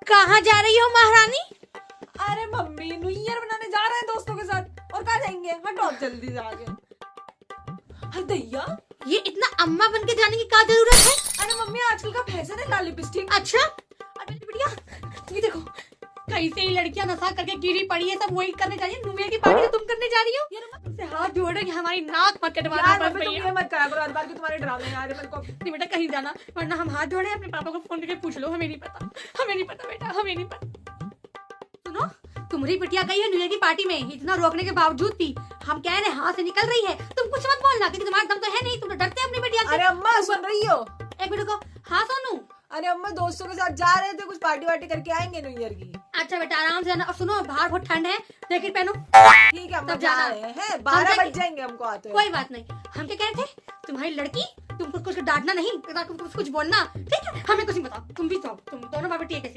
कहाँ जा रही हो महारानी? अरे मम्मी न्यू ईयर मनाने जा रहे हैं दोस्तों के साथ। और कहाँ जाएंगे? हटो जल्दी से आगे। अरे दैया, ये इतना अम्मा बन के जाने की क्या जरूरत है? अरे मम्मी आजकल का फैशन है लाल लिपस्टिक। अच्छा, अरे बढ़िया। ये देखो कैसे ही लड़कियां नशा करके गिरी पड़ी है, सब वही करने जा रही है। न्यू ईयर की पार्टी तो तुम करने जा रही हो। तुमसे हाथ जोड़ रही, हमारी नाक मत कटवाना यार बस मम्मी तुम भैया। ये मत करा करो, हर बार के तुम्हारे ड्रामे यार मेरे को। नहीं बेटा कहीं जाना, वरना हम हाथ जोड़े अपने पापा को फोन करके पूछ लो। हमें नहीं पता, हमें नहीं पता बेटा, हमें नहीं पता। सुनो, तुम्हारी बिटिया गई है न्यू ईयर की पार्टी में, इतना रोकने के बावजूद भी हम कह रहे हैं हाथ से निकल रही है। तुम कुछ मत बोलना क्योंकि तुम्हारा दम तो है नहीं, तुम तो डरते हैं अपनी बिटिया से। अरे अम्मा सुन रही हो? एक मिनट को। हाँ सोनू। अरे अम्मा दोस्तों के साथ जा रहे थे, कुछ पार्टी वार्टी करके आएंगे न्यू ईयर की। अच्छा बेटा आराम से जाना। और सुनो बाहर बहुत ठंड है, जैकेट पहनो। ठीक है अम्मा तब जा जाना। रहे हैं, 12 हम बज जाएंगे हमको आते हुए। कोई बात नहीं, हम क्या कह रहे थे, तुम्हारी लड़की तुमको कुछ डांटना नहीं, कुछ बोलना, ठीक है? हमें कुछ नहीं बताओ, तुम भी जाओ, तुम दोनों बाबा ठीक है।